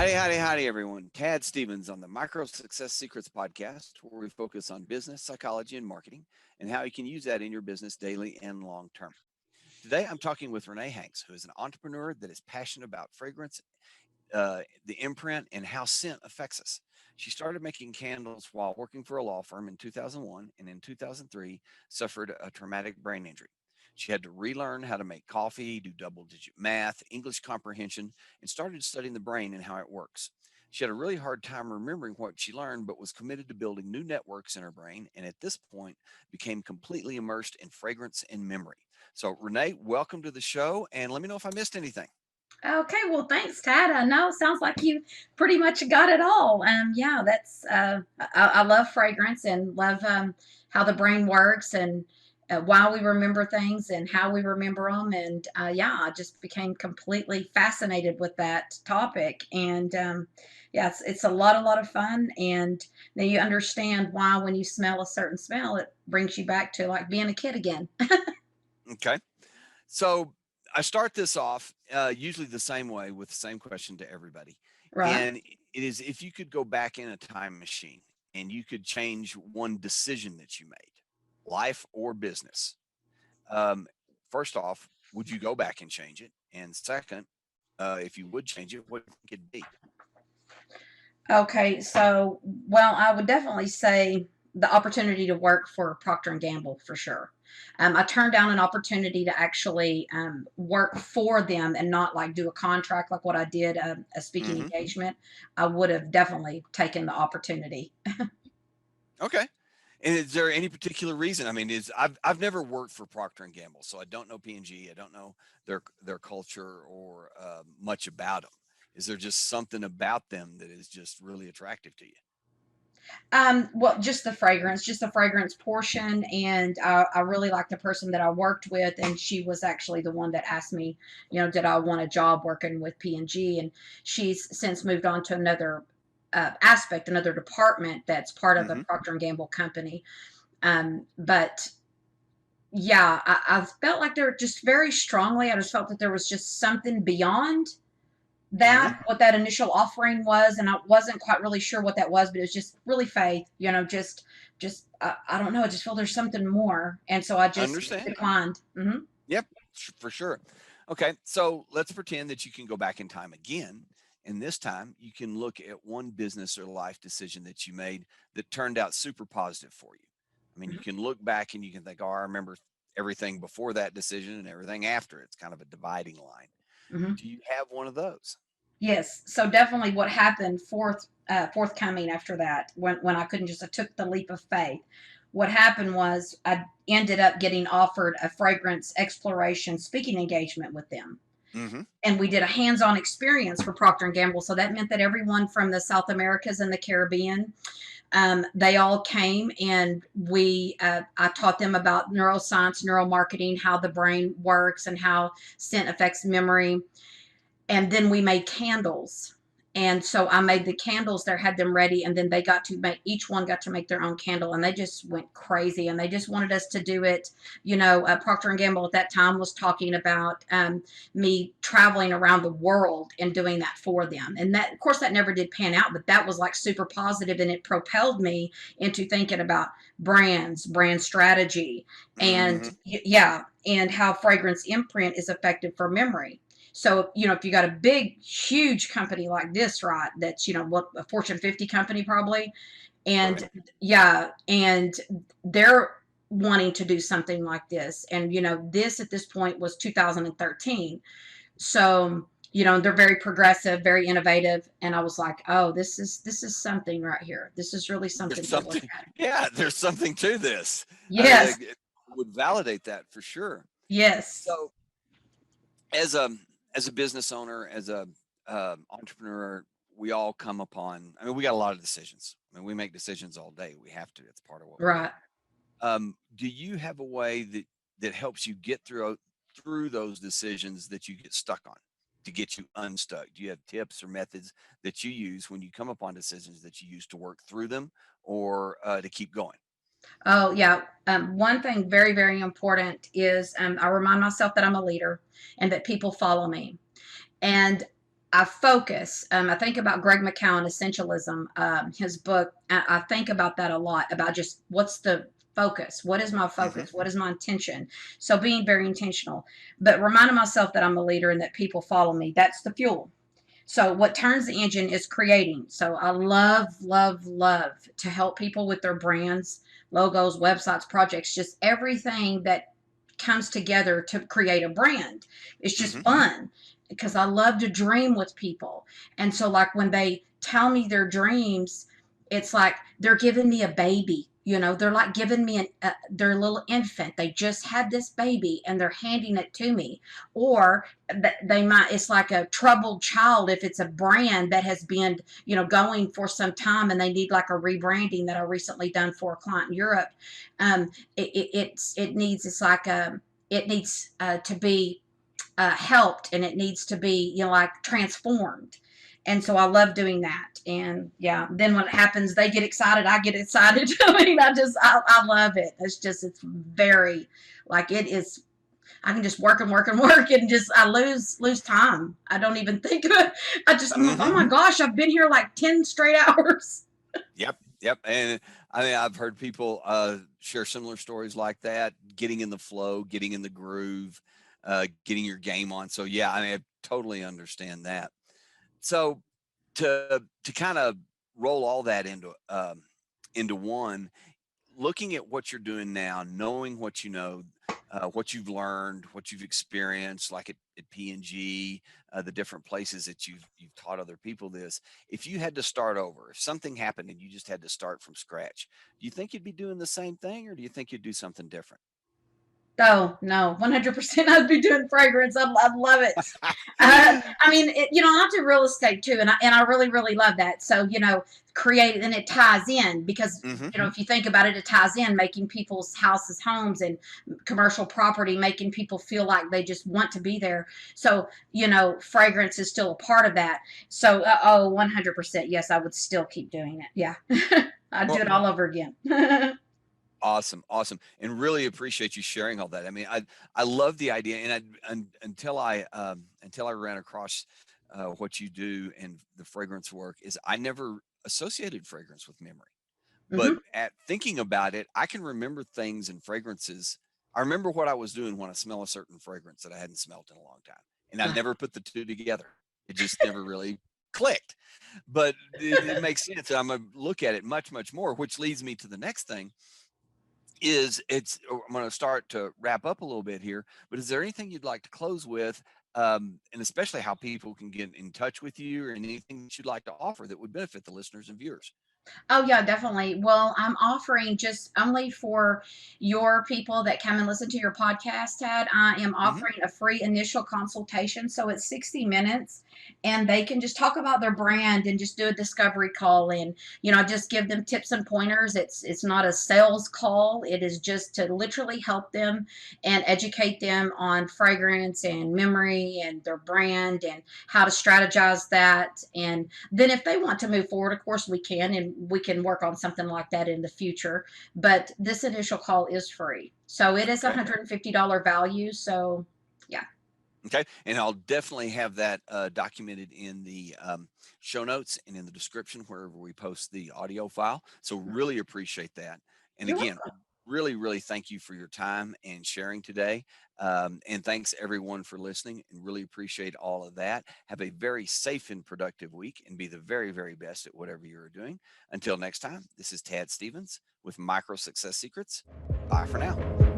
Howdy, everyone. Tad Stevens on the Micro Success Secrets podcast, where we focus on business, psychology, and marketing, and how you can use that in your business daily and long term. Today, I'm talking with Renea Hanks, who is an entrepreneur that is passionate about fragrance, the imprint, and how scent affects us. She started making candles while working for a law firm in 2001, and in 2003, suffered a traumatic brain injury. She had to relearn how to make coffee, do double digit math, English comprehension, and started studying the brain and how it works. She had a really hard time remembering what she learned, but was committed to building new networks in her brain, and at this point became completely immersed in fragrance and memory. So, Renee, welcome to the show, and let me know if I missed anything. Okay, well, thanks, Tad. I know sounds like you pretty much got it all. Yeah, that's I love fragrance and love how the brain works and why we remember things and how we remember them. And yeah, I just became completely fascinated with that topic. And yeah, it's a lot of fun. And then you understand why when you smell a certain smell, it brings you back to like being a kid again. Okay. So, I start this off usually the same way with the same question to everybody. Right. And it is, if you could go back in a time machine and you could change one decision that you made, life or business, um, first off, would you go back and change it? And second, if you would change it, what do you think it'd be? Okay, so well, I would definitely say the opportunity to work for Procter and Gamble for sure. I turned down an opportunity to actually work for them and not like do a contract like what I did a speaking Hmm. engagement. I would have definitely taken the opportunity. Okay. And is there any particular reason? I mean, I've never worked for Procter and Gamble, so I don't know P&G. I don't know their culture or much about them. Is there just something about them that is just really attractive to you? Well, just the fragrance portion, and I really liked the person that I worked with, and she was actually the one that asked me, did I want a job working with P&G, and she's since moved on to another aspect, another department that's part of the Hmm. Procter and Gamble company. But yeah, I felt like there just very strongly. I just felt that there was just something beyond Hmm. that what that initial offering was, and I wasn't quite really sure what that was, but it was just really faith, just I don't know, I just feel there's something more, and so I just Understand? declined. Yep, for sure. Okay, so let's pretend that you can go back in time again, and this time you can look at one business or life decision that you made that turned out super positive for you. I mean, you can look back and you can think, oh, I remember everything before that decision and everything after. It's kind of a dividing line. Hmm. Do you have one of those? Yes, so definitely what happened forthcoming after that, when I couldn't just I took the leap of faith. What happened was I ended up getting offered a fragrance exploration speaking engagement with them, Hmm. and we did a hands-on experience for Procter and Gamble. So that meant that everyone from the South Americas and the Caribbean, they all came, and I taught them about neuroscience, neuromarketing, how the brain works, and how scent affects memory. And then we made candles. And so I made the candles there, had them ready, and then they got to make, each one got to make their own candle, and they just went crazy, and they just wanted us to do it. Procter and Gamble at that time was talking about me traveling around the world and doing that for them, and that, of course, that never did pan out, but that was like super positive, and it propelled me into thinking about brands, brand strategy, and Hmm. yeah, and how fragrance imprint is effective for memory. So, if you got a big, huge company like this, right, that's, what, a Fortune 50 company probably, Right. and yeah, and they're wanting to do something like this. And, this at this point was 2013. So, they're very progressive, very innovative. And I was like, oh, this is something right here. This is really There's something to look something, at. yeah, there's something to this. Yes, It would validate that for sure. yes, So, as a business owner, as a entrepreneur, we all come upon. I mean, we got a lot of decisions. I mean, we make decisions all day. We have to. It's part of what we do. right. Do you have a way that helps you get through those decisions that you get stuck on, to get you unstuck? Do you have tips or methods that you use when you come upon decisions that you use to work through them, or to keep going? Oh, yeah. One thing very, very important is I remind myself that I'm a leader and that people follow me. And I focus. I think about Greg McCowan, Essentialism, his book. I think about that a lot, about just what's the focus? What is my Hmm. focus? What is my intention? So being very intentional, but reminding myself that I'm a leader and that people follow me. That's the fuel. So what turns the engine is creating. So I love, love, love to help people with their brands, logos, websites, projects, just everything that comes together to create a brand. It's just Hmm. fun because I love to dream with people. And so like when they tell me their dreams, it's like they're giving me a baby. They're like giving me their little infant. They just had this baby and they're handing it to me. Or they might, it's like a troubled child if it's a brand that has been going for some time and they need like a rebranding that I recently done for a client in Europe. It needs, it's like it needs to be helped, and it needs to be like transformed. And so I love doing that. And yeah, then when it happens, they get excited, I get excited. I mean, I love it. It's very, like, it is. I can just work and work and work, and just I lose time. I don't even think of it. I'm like, oh Hmm. my gosh, I've been here like 10 straight hours. Yep, yep. And I mean, I've heard people share similar stories like that, getting in the flow, getting in the groove, getting your game on. So yeah, I mean, I totally understand that. So to kind of roll all that into one, looking at what you're doing now, knowing what you know, what you've learned, what you've experienced, like at P&G, the different places that you've taught other people this. If you had to start over, if something happened and you just had to start from scratch, do you think you'd be doing the same thing, or do you think you'd do something different? Oh no, 100%. I'd be doing fragrance. I'd love it. I mean, I do real estate too, and I really, really love that. So create, and it ties in because Hmm. if you think about it, it ties in making people's houses homes and commercial property, making people feel like they just want to be there. So fragrance is still a part of that. So 100%, yes, I would still keep doing it. Yeah, I'd do Well, it all over again. awesome, awesome, and really appreciate you sharing all that. I mean, I love the idea, and until I ran across what you do and the fragrance work, is I never associated fragrance with memory. But Hmm. at thinking about it, I can remember things and fragrances. I remember what I was doing when I smell a certain fragrance that I hadn't smelled in a long time, and I never put the two together. It just never really clicked. But it makes sense. I'm gonna look at it much, much more, which leads me to the next thing is I'm going to start to wrap up a little bit here, but is there anything you'd like to close with, and especially how people can get in touch with you, or anything that you'd like to offer that would benefit the listeners and viewers? Oh yeah, definitely. Well, I'm offering just only for your people that come and listen to your podcast, Tad. I am Hmm. offering a free initial consultation. So it's 60 minutes and they can just talk about their brand and just do a discovery call, and I just give them tips and pointers. It's not a sales call. It is just to literally help them and educate them on fragrance and memory and their brand and how to strategize that. And then if they want to move forward, of course we can, and we can work on something like that in the future. But this initial call is free. So it is Okay. $150 value. So yeah. Okay. And I'll definitely have that documented in the show notes and in the description wherever we post the audio file. So really appreciate that. And You're again, welcome. really, really thank you for your time and sharing today. And thanks everyone for listening, and really appreciate all of that. Have a very safe and productive week, and be the very, very best at whatever you're doing. Until next time, this is Tad Stevens with Micro Success Secrets. Bye for now.